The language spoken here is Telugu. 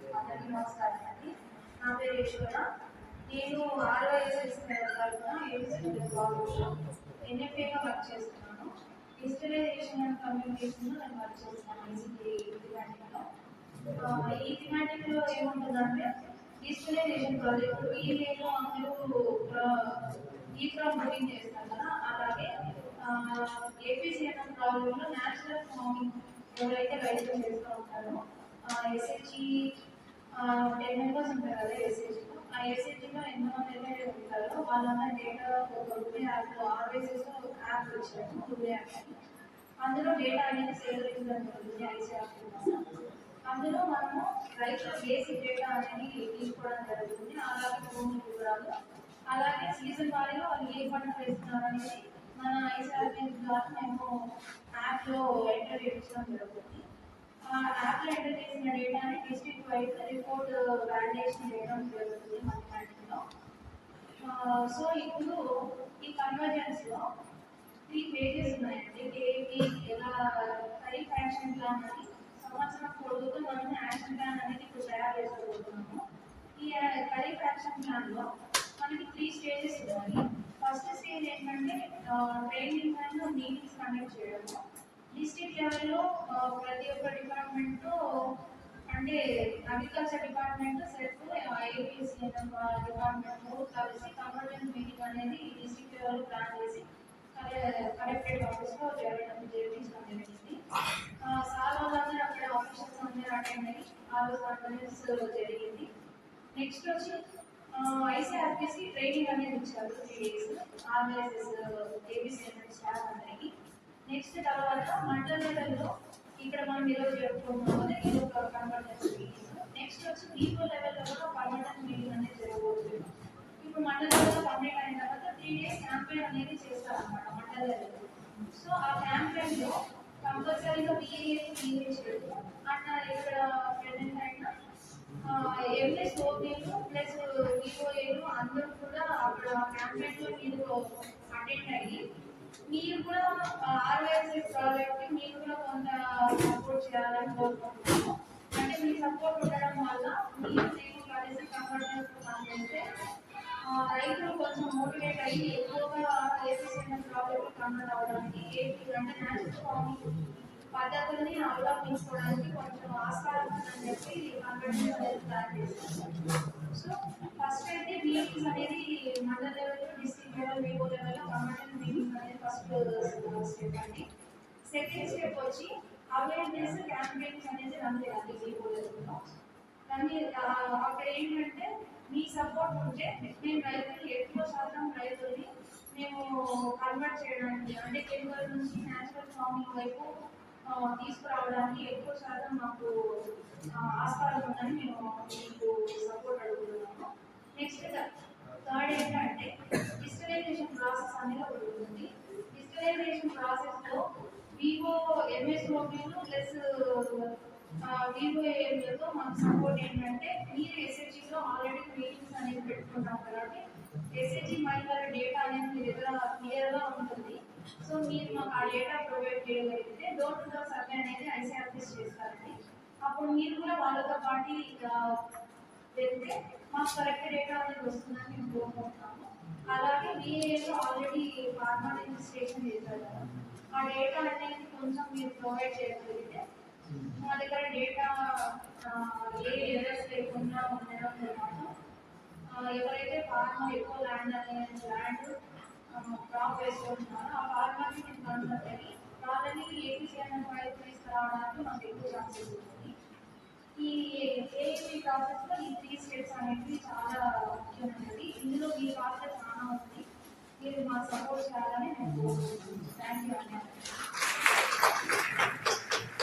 అందరికీ నమస్కారం అండి. నా పేరు ఈశ్వర. నేను RYSS తరఫున కాలేజ్లో NFAగా వర్క్ చేస్తున్నాను. డిజిటలైజేషన్ అండ్ కమ్యూనికేషన్లో నేను వర్క్ చేస్తున్నాను ICT థీమాటిక్లో. ఈ థీమాటిక్లో ఏముంటుందంటే డిజిటలైజేషన్ ప్రాజెక్ట్ వీళ్ళేమో అందరూ బుకింగ్ చేస్తారు కదా, అలాగే APCNM ప్రాజెక్ట్లో న్యాచురల్ ఫార్మింగ్ ఎవరైతే రైతులు చేస్తూ ఉంటారో SHG 10 మెంబర్స్ ఉంటారు కదా SHGలో. ఆ SHGలో ఎంతమంది అయితే ఉంటారో వాళ్ళందరూ డేటా ఒక రుబీ యాప్లో RYSS యాప్ వచ్చాము రుబీ యాప్. అందులో డేటా అనేది సేకరించడం జరుగుతుంది ICT. అందులో మనము రైతుల బేసిక్ డేటా అనేది తీసుకోవడం జరుగుతుంది. అలాగే భూమి వివరాలు, అలాగే సీజన్ వారీగా వాళ్ళు ఏ పంట వేస్తున్నారు అనేది మన ICT ద్వారా మేము యాప్లో ఎంటర్ చేయించడం జరుగుతుంది. యాప్లో ఎంటర్ చేసిన డేటాని డిస్ట్రిక్ట్ వైజ్ రిపోర్ట్ వాలిడేషన్ చేయడం జరుగుతుంది మ్యాథమెటిక్స్లో. సో ఇప్పుడు ఈ కన్వర్జెన్స్లో 3 పేజెస్ ఉన్నాయండి. ఏవి ఎలా ఖరీఫ్ యాక్షన్ ప్లాన్ అని సంవత్సరం పొడుగుతూ మనం యాక్షన్ ప్లాన్ అనేది ఇప్పుడు తయారు చేసుకోబోతున్నాము. ఈ ఖరీఫ్ యాక్షన్ ప్లాన్లో మనకి 3 స్టేజెస్ ఉన్నాయి. ఫస్ట్ స్టేజ్ ఏంటంటే ట్రైనింగ్ అండ్ మీటింగ్స్ కండక్ట్ చేయడము. డిస్ట్రిక్ట్ లెవెల్లో ప్రతి ఒక్క డిపార్ట్మెంట్తో అంటే agriculture department self APCNM department కలిసి కన్వర్జెన్స్ మీటింగ్ అనేది డిస్ట్రిక్ట్ లెవెల్లో ప్లాన్ చేసి కలెక్టరేట్ ఆఫీస్లో జరిపించడం జరిగింది. సార్ వాళ్ళందరూ అక్కడ ఆఫీసర్స్ అందరూ అటెండ్ అయ్యి ఆ రోజు కన్వర్జెన్స్ జరిగింది. నెక్స్ట్ వచ్చి ICRPC ట్రైనింగ్ అనేది ఇచ్చారు 3 days RYSS APCNM స్టాఫ్ అందరికి. నెక్స్ట్ తర్వాత మండల లెవెల్లో ఇక్కడ మనం ఈరోజు జరుపుకుంటున్నాం ఇది ఒక కన్వర్జెన్స్ మీటింగ్. నెక్స్ట్ వచ్చి వీవో లెవెల్లో కూడా కన్వర్జెన్స్ మీటింగ్ అనేది జరగబోతుంది. ఇప్పుడు మండల లెవెల్లో కంప్లీట్ అయిన తర్వాత 3 days క్యాంపెయిన్ అనేది చేస్తారన్నమాట మండల లెవెల్లో. సో ఆ క్యాంపెయిన్లో కంపల్సరీగా VAS అండ్ ఇక్కడ ప్రెజెంట్ అయిన MS ఓపీలు ప్లస్ VOAలు అందరూ కూడా అక్కడ క్యాంపెయిన్లో మీరు అటెండ్ అయ్యి మీరు కూడా RYSS ప్రాజెక్ట్కి మీరు కూడా కొంత సపోర్ట్ చేయాలని కోరుకుంటున్నాము. అంటే మీ సపోర్ట్ ఉండడం వల్ల మీరు నేను కలిసి కన్వర్జెన్స్ పనిచేస్తే రైతులు కొంచెం మోటివేట్ అయ్యి ఎక్కువగా APCNM ప్రాజెక్ట్ కన్వర్ట్ అవ్వడానికి అంటే న్యాచురల్ ఫార్మింగ్ పద్ధతుల్ని అవలంబించుకోవడానికి కొంచెం ఆస్కారం ఉందని చెప్పి కన్వర్జెన్స్ అనేది ప్లాన్ చేస్తాము. సో ఫస్ట్ అయితే మీటింగ్స్ అనేది మండల లెవెల్లో డిస్ట్రిక్ట్ లెవెల్ VO లెవెల్లో కన్వర్జెన్స్ మీటింగ్స్ అనేది ఫస్ట్ స్టెప్ అండి. సెకండ్ స్టెప్ వచ్చి అవేర్నెస్ క్యాంపెయిన్స్ అనేది రన్ చేయాలి VO లెవెల్లో. కానీ అక్కడ ఏంటంటే మీ సపోర్ట్ ఉంటే మేము రైతులు ఎక్కువ శాతం రైతుల్ని మేము కన్వర్ట్ చేయడానికి అంటే కెమికల్ నుంచి న్యాచురల్ ఫార్మింగ్ వైపు తీసుకురావడానికి ఎక్కువ శాతం మాకు ఆస్కారం ఉందని మేము మీకు సపోర్ట్ అడుగుతున్నాము. నెక్స్ట్ థర్డ్ ఏంటంటే డిజిటలైజేషన్ ప్రాసెస్ అనేది ఒకటి ఉంటుంది. డిజిటలైజేషన్ ప్రాసెస్లో VO MS ఓపీలు ప్లస్ VOAలతో మాకు సపోర్ట్ ఏంటంటే మీరు SHGలో ఆల్రెడీ మీటింగ్స్ అనేది పెట్టుకుంటాం కాబట్టి SHG మహిళల డేటా అనేది మీ దగ్గర క్లియర్గా ఉంటుంది. సో మీరు మాకు ఆ డేటా ప్రొవైడ్ చేయగలిగితే డోర్ టు డోర్ సర్వే అనేది ICRPC చేస్తారండి. అప్పుడు మీరు కూడా వాళ్ళతో పాటు వెళ్తే మాకు కరెక్ట్ డేటా అనేది వస్తుందని మేము కోరుకుంటున్నాము. అలాగే VAలో ఆల్రెడీ ఫార్మర్ రిజిస్ట్రేషన్ చేశారు కదా, ఆ డేటా అనేది కొంచెం మీరు ప్రొవైడ్ చేయగలిగితే మా దగ్గర డేటా ఏ ఎర్రర్స్ లేకుండా ఉండడంతో పాటు ఎవరైతే ఫార్మర్ ఎక్కువ ల్యాండ్ క్రాప్ వేసుకుంటున్నారో ఆ ఫార్మర్ని మేము కన్సల్ట్ అయ్యి వాళ్ళని APCNM వైపు తీసుకురావడానికి మాకు ఎక్కువ ఛాన్సెస్ ఉంటుంది. ఈ AAP ప్రాసెస్లో ఈ 3 స్టెప్స్ అనేవి చాలా ముఖ్యమైనది. ఇందులో మీ పాత్ర చాలా ఉంది. మీరు మాకు సపోర్ట్ చేయాలని నేను కోరుకుంటున్నాను. థ్యాంక్ యూ అండి.